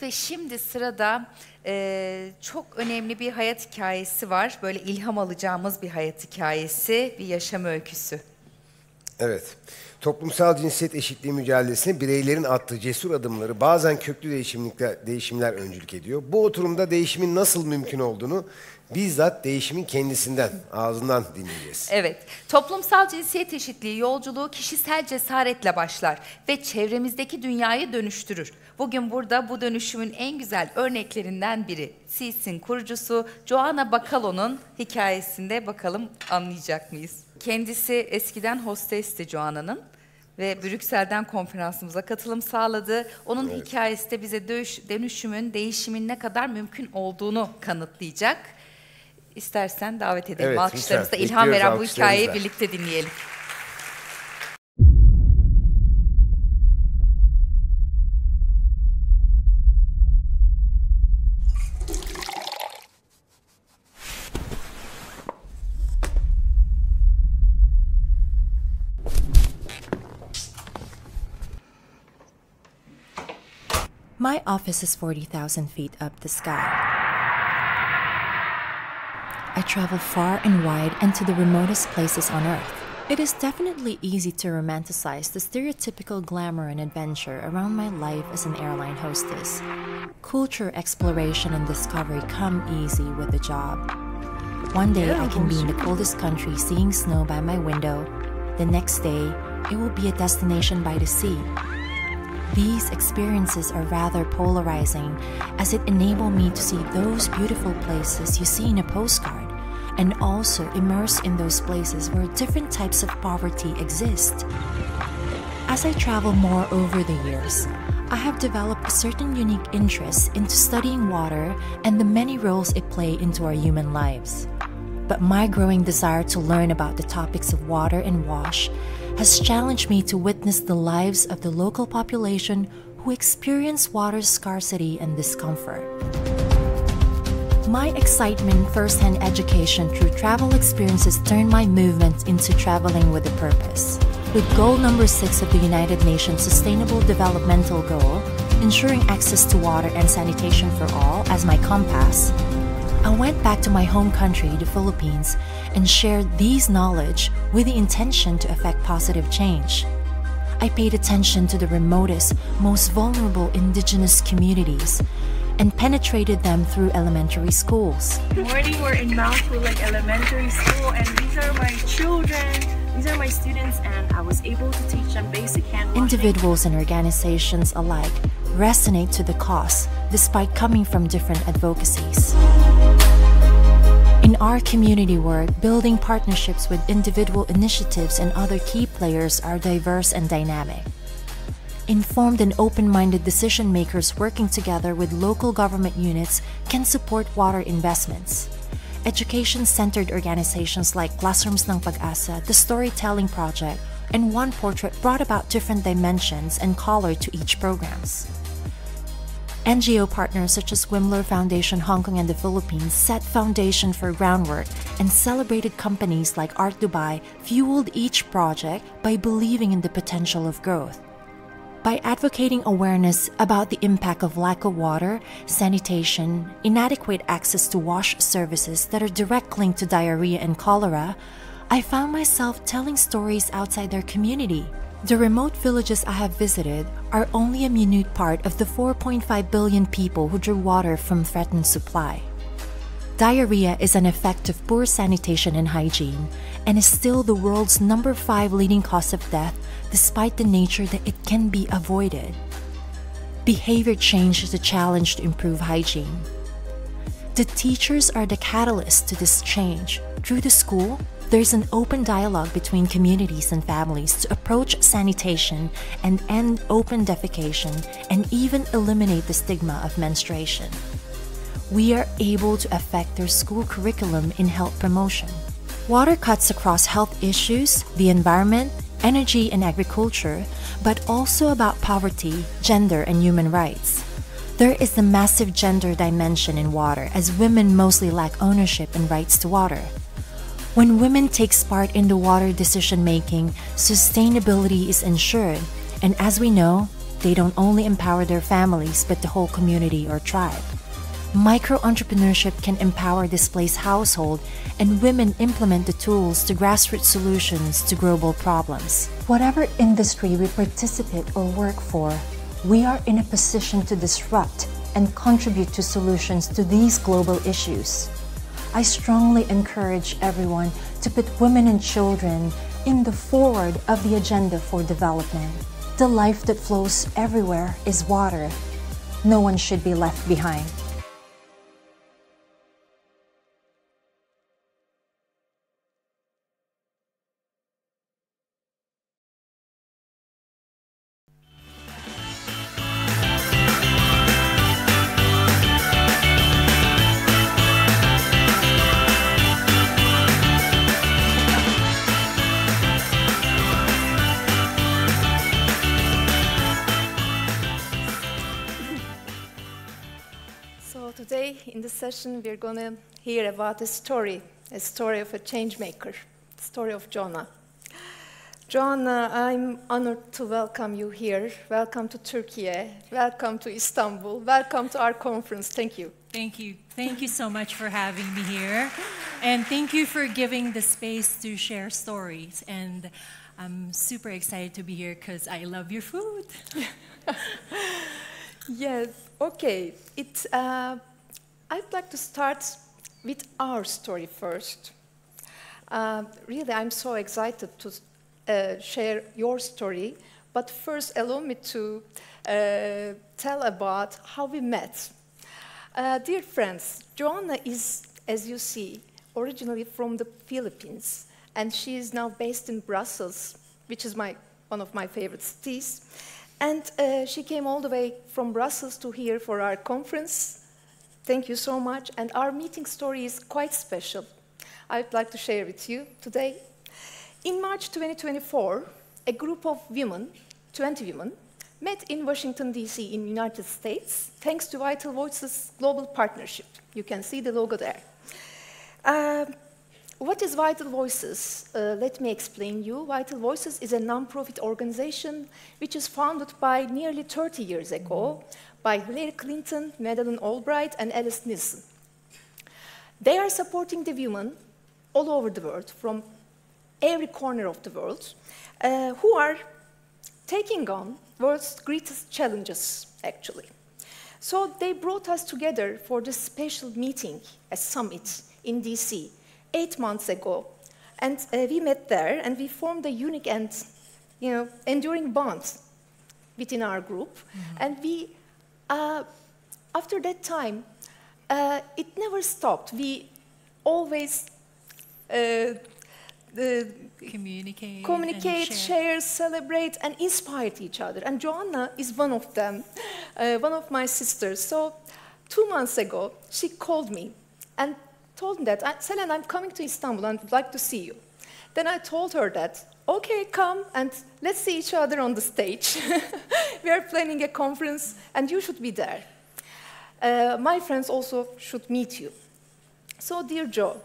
Ve şimdi sırada çok önemli bir hayat hikayesi var. Böyle ilham alacağımız bir hayat hikayesi, bir yaşam öyküsü. Evet, toplumsal cinsiyet eşitliği mücadelesine bireylerin attığı cesur adımları bazen köklü değişimler öncülük ediyor. Bu oturumda değişimin nasıl mümkün olduğunu bizzat değişimin kendisinden, ağzından dinleyeceğiz. Evet, toplumsal cinsiyet eşitliği yolculuğu kişisel cesaretle başlar ve çevremizdeki dünyayı dönüştürür. Bugün burada bu dönüşümün en güzel örneklerinden biri. CIS'in kurucusu Joanna Bacalo'nun hikayesinde bakalım anlayacak mıyız? Kendisi eskiden hostesti Joanna'nın ve Brüksel'den konferansımıza katılım sağladı. Onun hikayesi de bize dönüşümün, değişimin ne kadar mümkün olduğunu kanıtlayacak. İstersen davet edelim. Evet, Alkışlarımızda lütfen. ilham veren bu Bekliyoruz hikayeyi alkışlarınızla. birlikte dinleyelim. My office is 40,000 feet up the sky. I travel far and wide and to the remotest places on Earth. It is definitely easy to romanticize the stereotypical glamour and adventure around my life as an airline hostess. Culture exploration and discovery come easy with the job. One day I can be in the coldest country seeing snow by my window. The next day, it will be a destination by the sea. These experiences are rather polarizing as it enables me to see those beautiful places you see in a postcard and also immerse in those places where different types of poverty exist. As I travel more over the years, I have developed a certain unique interest into studying water and the many roles it plays into our human lives. But my growing desire to learn about the topics of water and wash has challenged me to witness the lives of the local population who experience water scarcity and discomfort. My excitement, first-hand education through travel experiences turned my movement into traveling with a purpose. With goal number 6 of the United Nations Sustainable Developmental Goal, ensuring access to water and sanitation for all as my compass, I went back to my home country, the Philippines, and shared these knowledge with the intention to effect positive change. I paid attention to the remotest, most vulnerable indigenous communities and penetrated them through elementary schools. Good morning, we're in Mount Hulog Elementary School and these are my children, these are my students, and I was able to teach them basic hand washing. Individuals and organizations alike resonate to the cause despite coming from different advocacies. In our community work, building partnerships with individual initiatives and other key players are diverse and dynamic. Informed and open-minded decision makers working together with local government units can support water investments. Education-centered organizations like Classrooms ng Pag-asa, the Storytelling Project, and One Portrait brought about different dimensions and color to each programs. NGO partners such as Wimler Foundation Hong Kong and the Philippines set foundation for groundwork, and celebrated companies like Art Dubai fueled each project by believing in the potential of growth. By advocating awareness about the impact of lack of water, sanitation, inadequate access to wash services that are direct linked to diarrhea and cholera, I found myself telling stories outside their community. The remote villages I have visited are only a minute part of the 4.5 billion people who drew water from threatened supply. Diarrhea is an effect of poor sanitation and hygiene and is still the world's number 5 leading cause of death despite the nature that it can be avoided. Behavior change is a challenge to improve hygiene. The teachers are the catalyst to this change. Through the school, there's an open dialogue between communities and families to approach sanitation and end open defecation and even eliminate the stigma of menstruation. We are able to affect their school curriculum in health promotion. Water cuts across health issues, the environment, energy and agriculture, but also about poverty, gender, and human rights. There is a massive gender dimension in water as women mostly lack ownership and rights to water. When women take part in the water decision-making, sustainability is ensured, and as we know, they don't only empower their families but the whole community or tribe. Micro-entrepreneurship can empower displaced households, and women implement the tools to grassroots solutions to global problems. Whatever industry we participate or work for, we are in a position to disrupt and contribute to solutions to these global issues. I strongly encourage everyone to put women and children in the forward of the agenda for development. The life that flows everywhere is water. No one should be left behind. So today in this session we're going to hear about a story of a change maker, the story of Jonah. Jonah, I'm honored to welcome you here. Welcome to Turkey, welcome to Istanbul, welcome to our conference. Thank you. Thank you. Thank you so much for having me here. And thank you for giving the space to share stories. And I'm super excited to be here because I love your food. Yes, okay. I'd like to start with our story first. Really, I'm so excited to share your story. But first, allow me to tell about how we met. Dear friends, Joanna is, as you see, originally from the Philippines, and she is now based in Brussels, which is one of my favorite cities. And she came all the way from Brussels to here for our conference. Thank you so much. And our meeting story is quite special. I'd like to share with you today. In March 2024, a group of women, 20 women, met in Washington, D.C. in the United States, thanks to Vital Voices Global Partnership. You can see the logo there. What is Vital Voices? Let me explain you. Vital Voices is a non-profit organization which is founded by nearly 30 years ago by Hillary Clinton, Madeleine Albright, and Alice Nielsen. They are supporting the women all over the world, from every corner of the world, who are taking on world's greatest challenges, actually. So they brought us together for this special meeting, a summit in DC, 8 months ago. And we met there, and we formed a unique and enduring bond within our group. And we, after that time, it never stopped. We always communicate, share, celebrate, and inspire each other. And Joanna is one of them, one of my sisters. So 2 months ago, she called me and told me that, Selen, I'm coming to Istanbul and would like to see you. Then I told her that, okay, come and let's see each other on the stage. We are planning a conference and you should be there. My friends also should meet you. So, dear Joe,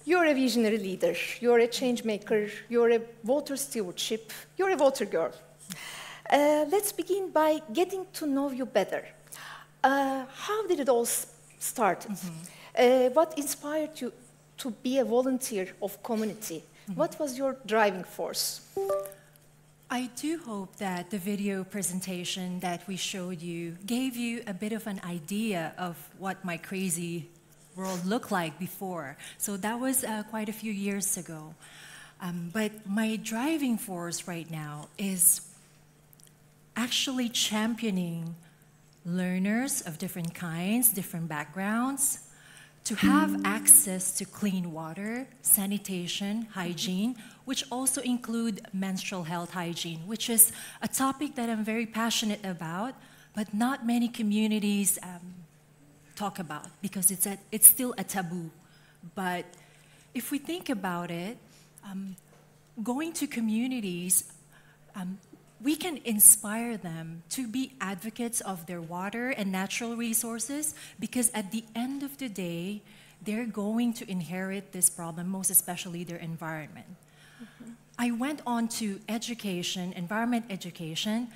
you're a visionary leader, you're a change maker, you're a water stewardship, you're a water girl. Let's begin by getting to know you better. How did it all start? What inspired you to be a volunteer of community? What was your driving force? I do hope that the video presentation that we showed you gave you a bit of an idea of what my crazy world looked like before. So that was quite a few years ago. But my driving force right now is actually championing learners of different kinds, different backgrounds, to have access to clean water, sanitation, hygiene, which also include menstrual health hygiene, which is a topic that I'm very passionate about, but not many communities talk about because it's still a taboo. But if we think about it, going to communities, we can inspire them to be advocates of their water and natural resources because at the end of the day, they're going to inherit this problem, most especially their environment. I went on to education, environment education,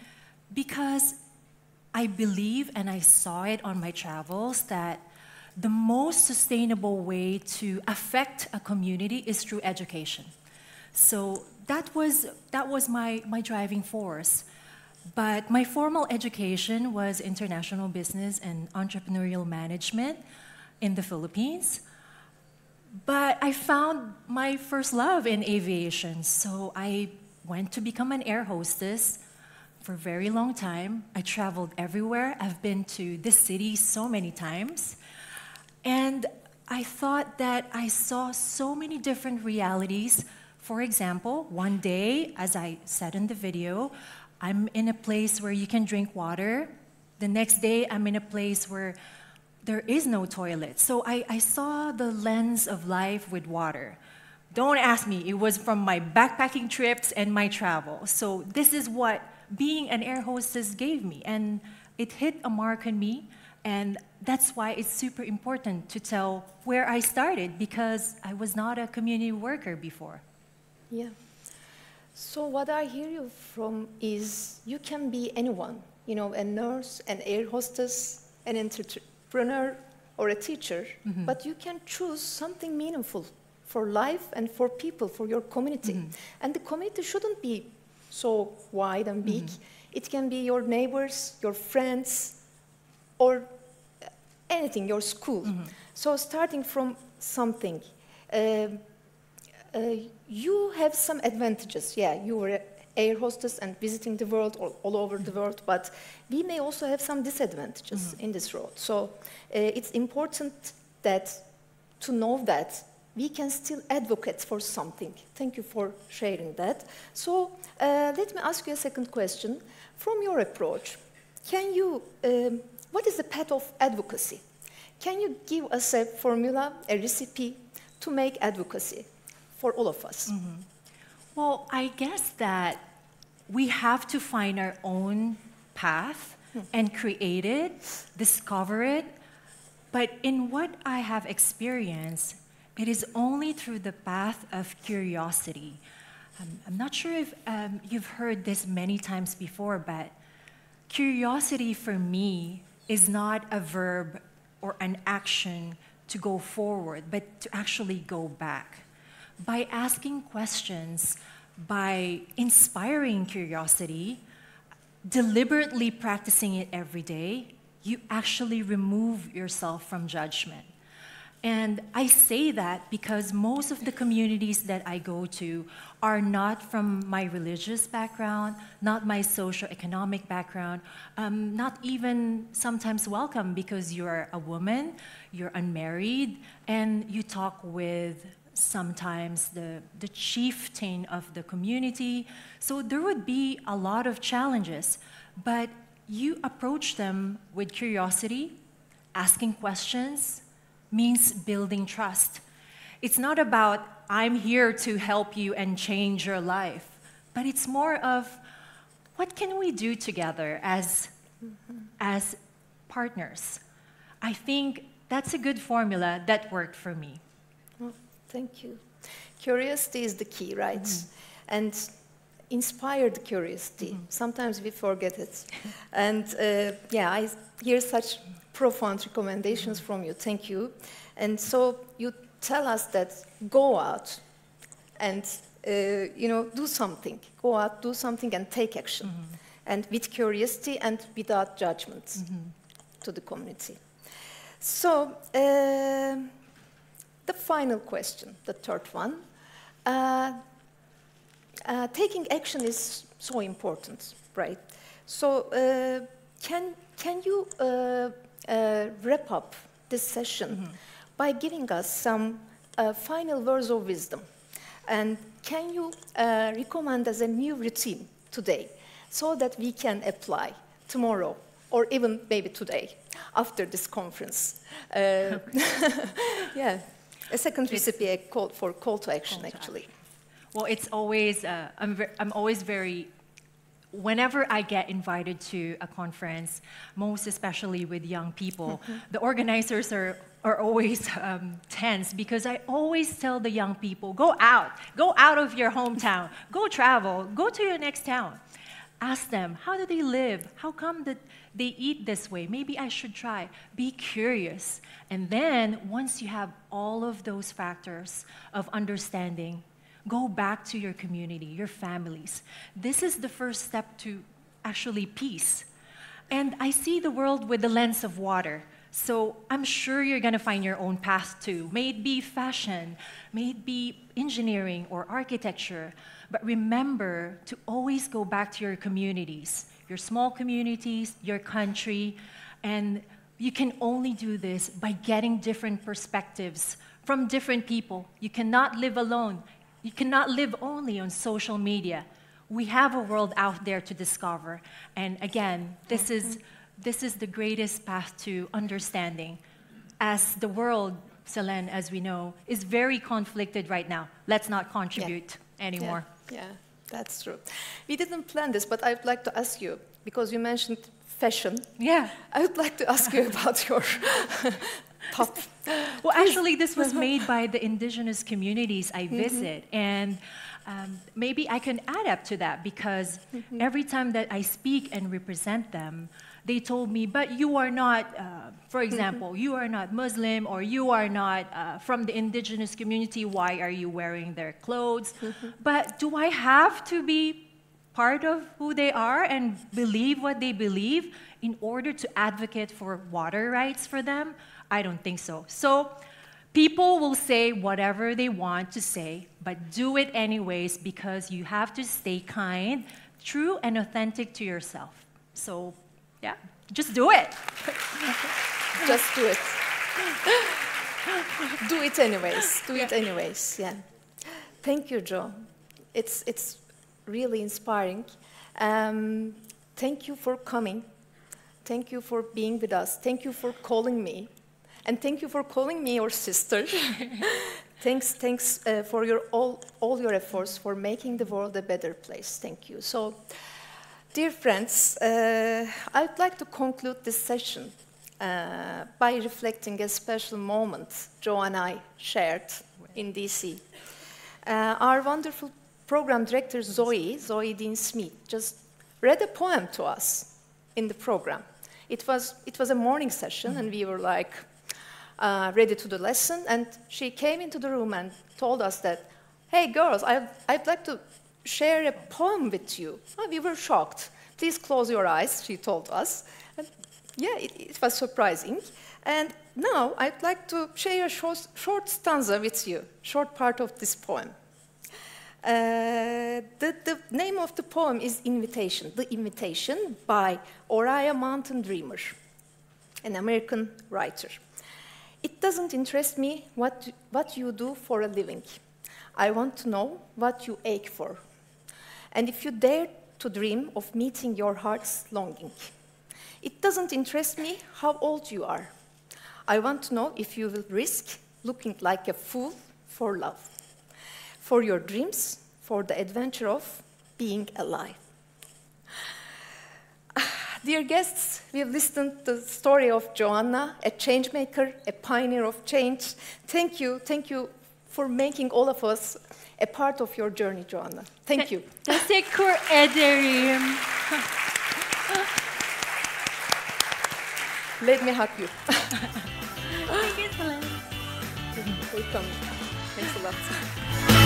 because I believe, and I saw it on my travels, that the most sustainable way to affect a community is through education. So that was my driving force. But my formal education was international business and entrepreneurial management in the Philippines. But I found my first love in aviation, so I went to become an air hostess for a very long time. I traveled everywhere. I've been to this city so many times. And I thought that I saw so many different realities. For example, one day, as I said in the video, I'm in a place where you can drink water. The next day, I'm in a place where there is no toilet. So I saw the lens of life with water. Don't ask me, it was from my backpacking trips and my travel. So this is what being an air hostess gave me, and it hit a mark on me, and that's why it's super important to tell where I started, because I was not a community worker before. Yeah. So what I hear you from is you can be anyone, you know, a nurse, an air hostess, an entrepreneur, or a teacher, but you can choose something meaningful for life and for people, for your community. And the community shouldn't be so wide and big. It can be your neighbors, your friends, or anything, your school. So starting from something, you have some advantages. Yeah, you were an air hostess and visiting the world all over the world, but we may also have some disadvantages in this road. So it's important to know that we can still advocate for something. Thank you for sharing that. So let me ask you a second question. From your approach, can you, what is the path of advocacy? Can you give us a formula, a recipe to make advocacy for all of us? Well, I guess that we have to find our own path and create it, discover it. But in what I have experienced, it is only through the path of curiosity. I'm not sure if you've heard this many times before, but curiosity for me is not a verb or an action to go forward, but to actually go back. By asking questions, by inspiring curiosity, deliberately practicing it every day, you actually remove yourself from judgment. And I say that because most of the communities that I go to are not from my religious background, not my socioeconomic background, not even sometimes welcome because you're a woman, you're unmarried, and you talk with sometimes the chieftain of the community. So there would be a lot of challenges, but you approach them with curiosity, asking questions, means building trust. It's not about, I'm here to help you and change your life, but it's more of, what can we do together as partners? I think that's a good formula that worked for me. Well, thank you. Curiosity is the key, right? And inspired curiosity. Sometimes we forget it. And yeah, I hear such profound recommendations from you. Thank you. And so you tell us that go out and do something. Go out, do something, and take action. And with curiosity and without judgment to the community. So the final question, the third one. Taking action is so important, right? So can you wrap up this session by giving us some final words of wisdom? And can you recommend us a new routine today so that we can apply tomorrow or even maybe today after this conference? Yeah, a second recipe, a call to action, actually. Well, it's always, I'm always very, whenever I get invited to a conference, most especially with young people, the organizers are always tense because I always tell the young people, go out of your hometown, go travel, go to your next town. Ask them, how do they live? How come that they eat this way? Maybe I should try. Be curious. And then, once you have all of those factors of understanding, go back to your community, your families. This is the first step to actually peace. And I see the world with the lens of water. So I'm sure you're going to find your own path too. May it be fashion, may it be engineering or architecture. But remember to always go back to your communities, your small communities, your country. And you can only do this by getting different perspectives from different people. You cannot live alone. You cannot live only on social media. We have a world out there to discover. And again, this is the greatest path to understanding. As the world, Selene, as we know, is very conflicted right now. Let's not contribute anymore. Yeah, that's true. We didn't plan this, but I'd like to ask you, because you mentioned fashion. Yeah. I would like to ask you about your top. Well, actually, this was made by the indigenous communities I visit. And maybe I can add up to that, because every time that I speak and represent them, they told me, but you are not, for example, you are not Muslim, or you are not from the indigenous community, why are you wearing their clothes? But do I have to be part of who they are and believe what they believe in order to advocate for water rights for them? I don't think so. So people will say whatever they want to say, but do it anyways, because you have to stay kind, true, and authentic to yourself. So, yeah, just do it. Just do it. Do it anyways. Do it anyways. Yeah. Thank you, Jo. It's really inspiring. Thank you for coming. Thank you for being with us. Thank you for calling me. And thank you for calling me your sister. Thanks for all your efforts for making the world a better place. Thank you. So, dear friends, I'd like to conclude this session by reflecting a special moment Jo and I shared in DC. Our wonderful program director, Zoe Dean Smith, just read a poem to us in the program. It was a morning session, and we were like, ready to the lesson, and she came into the room and told us that, hey girls, I'd like to share a poem with you. Oh, we were shocked. Please close your eyes, she told us. And yeah, it was surprising. And now I'd like to share a short stanza with you, short part of this poem. The name of the poem is Invitation. The Invitation by Oriah Mountain Dreamer, an American writer. It doesn't interest me what you do for a living. I want to know what you ache for. And if you dare to dream of meeting your heart's longing. It doesn't interest me how old you are. I want to know if you will risk looking like a fool for love, for your dreams, for the adventure of being alive. Dear guests, we have listened to the story of Joanna, a change maker, a pioneer of change. Thank you for making all of us a part of your journey, Joanna. Thank you. Teşekkür ederim. Let me hug you. Thank you, Selene. Welcome. Thanks a lot.